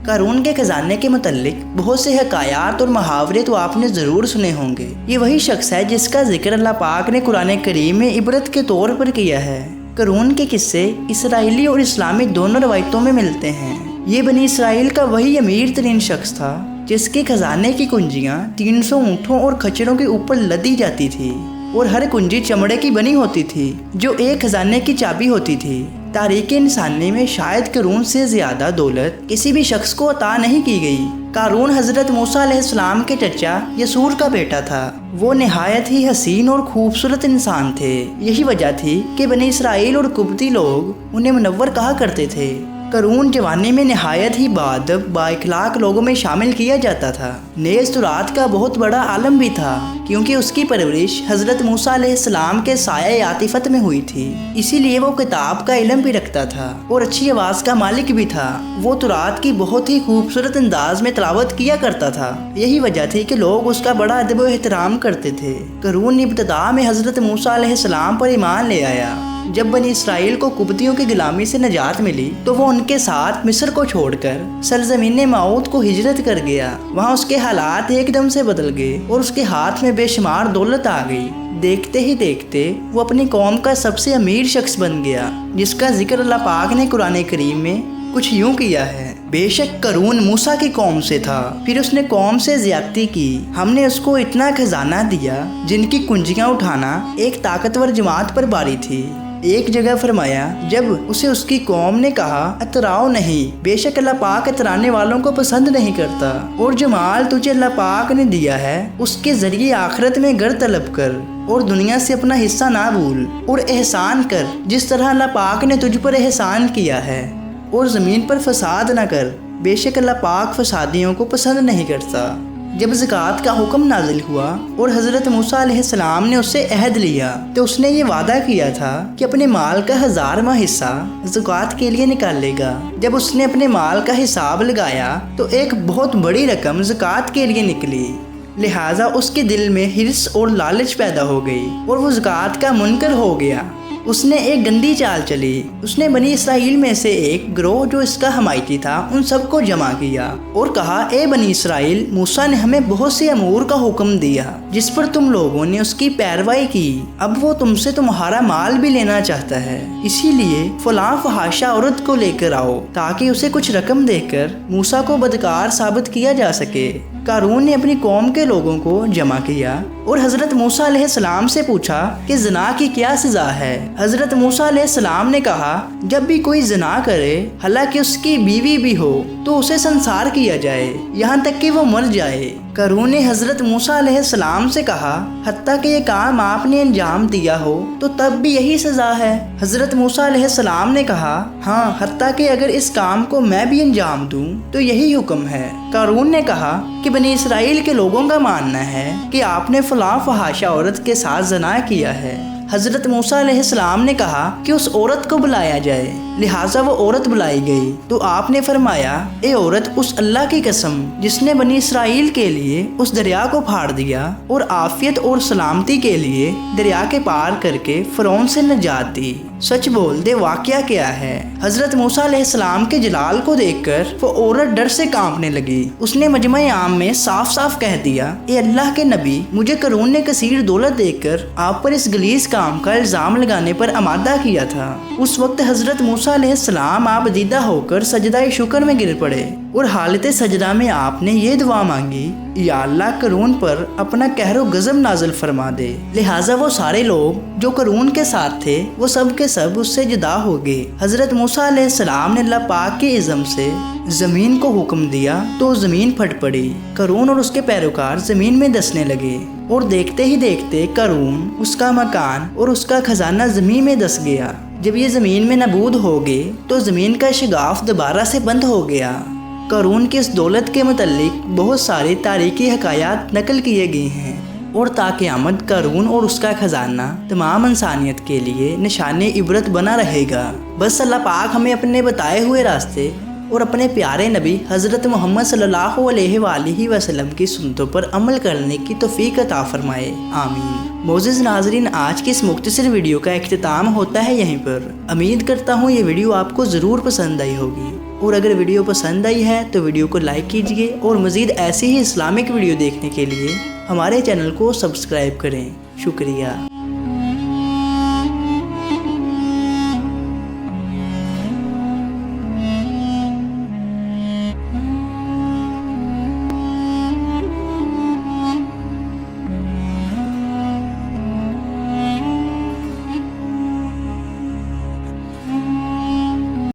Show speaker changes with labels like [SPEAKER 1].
[SPEAKER 1] قارون کے خزانے کے متعلق بہت سے حکایات اور محاورے تو آپ نے ضرور سنے ہوں گے۔ یہ وہی شخص ہے جس کا ذکر اللہ پاک نے قرآن کریم میں عبرت کے طور پر کیا ہے۔ قارون کے قصے اسرائیلی اور اسلامی دونوں روایتوں میں ملتے ہیں۔ یہ بنی اسرائیل کا وہی امیر ترین شخص تھا جس کے خزانے کی کنجیاں 300 اونٹوں اور کھچروں کے اوپر لدی جاتی تھی اور ہر کنجی چمڑے کی بنی ہوتی تھی جو ایک خزانے کی چابی ہوتی تھی۔ تاریخ انسانی میں شاید قارون سے زیادہ دولت کسی بھی شخص کو عطا نہیں کی گئی۔ قارون حضرت موسیٰ علیہ السلام کے چچا یسور کا بیٹا تھا۔ وہ نہایت ہی حسین اور خوبصورت انسان تھے۔ یہی وجہ تھی کہ بنی اسرائیل اور قبطی لوگ انہیں منور کہا کرتے تھے۔ قارون جوانی میں نہایت ہی باادب بااخلاق لوگوں میں شامل کیا جاتا تھا۔ نیز تورات کا بہت بڑا عالم بھی تھا کیونکہ اس کی پرورش حضرت موسیٰ علیہ السلام کے سایہ عاطفت میں ہوئی تھی، اسی لیے وہ کتاب کا علم بھی رکھتا تھا اور اچھی آواز کا مالک بھی تھا۔ وہ تورات کی بہت ہی خوبصورت انداز میں تلاوت کیا کرتا تھا۔ یہی وجہ تھی کہ لوگ اس کا بڑا ادب و احترام کرتے تھے۔ قارون ابتدا میں حضرت موسیٰ علیہ السلام پر ایمان لے آیا۔ جب بنی اسرائیل کو قبطیوں کی غلامی سے نجات ملی تو وہ ان کے ساتھ مصر کو چھوڑ کر سرزمین موعود کو ہجرت کر گیا۔ وہاں اس کے حالات ایک دم سے بدل گئے اور اس کے ہاتھ میں بے شمار دولت آ گئی۔ دیکھتے ہی دیکھتے وہ اپنی قوم کا سب سے امیر شخص بن گیا، جس کا ذکر اللہ پاک نے قرآن کریم میں کچھ یوں کیا ہے: بے شک قارون موسیٰ کی قوم سے تھا، پھر اس نے قوم سے زیادتی کی۔ ہم نے اس کو اتنا خزانہ دیا جن کی کنجیاں اٹھانا ایک طاقتور جماعت پر باری تھی۔ ایک جگہ فرمایا جب اسے اس کی قوم نے کہا اتراؤ نہیں، بے شک اللہ پاک اترانے والوں کو پسند نہیں کرتا، اور جو مال تجھے اللہ پاک نے دیا ہے اس کے ذریعے آخرت میں گھر طلب کر اور دنیا سے اپنا حصہ نہ بھول، اور احسان کر جس طرح اللہ پاک نے تجھ پر احسان کیا ہے، اور زمین پر فساد نہ کر، بے شک اللہ پاک فسادیوں کو پسند نہیں کرتا۔ جب زکوٰۃ کا حکم نازل ہوا اور حضرت موسیٰ علیہ السلام نے اس سے عہد لیا تو اس نے یہ وعدہ کیا تھا کہ اپنے مال کا 1000واں حصہ زکوٰۃ کے لیے نکالے گا۔ جب اس نے اپنے مال کا حساب لگایا تو ایک بہت بڑی رقم زکوٰۃ کے لیے نکلی، لہٰذا اس کے دل میں حرص اور لالچ پیدا ہو گئی اور وہ زکوٰۃ کا منکر ہو گیا۔ اس نے ایک گندی چال چلی۔ اس نے بنی اسرائیل میں سے ایک گروہ جو اس کا حمایتی تھا ان سب کو جمع کیا اور کہا، اے بنی اسرائیل، موسیٰ نے ہمیں بہت سے امور کا حکم دیا جس پر تم لوگوں نے اس کی پیروی کی۔ اب وہ تم سے تمہارا مال بھی لینا چاہتا ہے، اسی لیے فلاں فحاشہ عورت کو لے کر آؤ تاکہ اسے کچھ رقم دے کر موسیٰ کو بدکار ثابت کیا جا سکے۔ قارون نے اپنی قوم کے لوگوں کو جمع کیا اور حضرت موسیٰ علیہ السلام سے پوچھا کہ زنا کی کیا سزا ہے۔ حضرت موسیٰ علیہ السلام نے کہا، جب بھی کوئی زنا کرے حالانکہ اس کی بیوی بھی ہو تو اسے سنسار کیا جائے یہاں تک کہ وہ مر جائے۔ قارون نے حضرت موسیٰ علیہ السلام سے کہا، حتیٰ کہ یہ کام آپ نے انجام دیا ہو تو تب بھی یہی سزا ہے؟ حضرت موسیٰ علیہ السلام نے کہا، ہاں، حتیٰ کہ اگر اس کام کو میں بھی انجام دوں تو یہی حکم ہے۔ قارون نے کہا کہ بنی اسرائیل کے لوگوں کا ماننا ہے کہ آپ نے فلاں فحاشہ عورت کے ساتھ زنا کیا ہے۔ حضرت موسیٰ علیہ السلام نے کہا کہ اس عورت کو بلایا جائے، لہٰذا وہ عورت بلائی گئی تو آپ نے فرمایا، اے عورت، اس اللہ کی قسم جس نے بنی اسرائیل کے لیے اس دریا کو پھاڑ دیا اور عافیت اور سلامتی کے لیے دریا کے پار کر کے فرعون سے نجات دی، سچ بول دے واقعہ کیا ہے۔ حضرت موسیٰ علیہ السلام کے جلال کو دیکھ کر وہ عورت ڈر سے کانپنے لگی۔ اس نے مجمع عام میں صاف صاف کہہ دیا، اے اللہ کے نبی، مجھے قارون نے کثیر دولت دے کر آپ پر اس غلیظ کام کا الزام لگانے پر آمادہ کیا تھا۔ اس وقت حضرت موسیٰ علیہ السلام آپ دیدہ ہو کر سجدہ شکر میں گر پڑے اور حالت سجدہ میں آپ نے یہ دعا مانگی، یا اللہ، قارون پر اپنا قہر و غضب نازل فرما دے۔ لہٰذا وہ سارے لوگ جو قارون کے ساتھ تھے وہ سب کے سب اس سے جدا ہو گئے۔ حضرت موسیٰ علیہ السلام نے اللہ پاک کے عزم سے زمین کو حکم دیا تو زمین پھٹ پڑی۔ قارون اور اس کے پیروکار زمین میں دسنے لگے اور دیکھتے ہی دیکھتے قارون، اس کا مکان اور اس کا خزانہ زمین میں دس گیا۔ جب یہ زمین میں نابود ہو گئے تو زمین کا شگاف دوبارہ سے بند ہو گیا۔ قارون کی اس دولت کے متعلق بہت ساری تاریخی حکایات نقل کیے گئے ہیں اور تا قیامت قارون اور اس کا خزانہ تمام انسانیت کے لیے نشان عبرت بنا رہے گا۔ بس اللہ پاک ہمیں اپنے بتائے ہوئے راستے اور اپنے پیارے نبی حضرت محمد صلی اللہ علیہ وآلہ وسلم کی سنتوں پر عمل کرنے کی توفیق عطا فرمائے، آمین۔ معزز ناظرین، آج کی اس مختصر ویڈیو کا اختتام ہوتا ہے یہیں پر۔ امید کرتا ہوں یہ ویڈیو آپ کو ضرور پسند آئی ہوگی۔ اور اگر ویڈیو پسند آئی ہے تو ویڈیو کو لائک کیجئے اور مزید ایسی ہی اسلامک ویڈیو دیکھنے کے لیے ہمارے چینل کو سبسکرائب کریں۔ شکریہ۔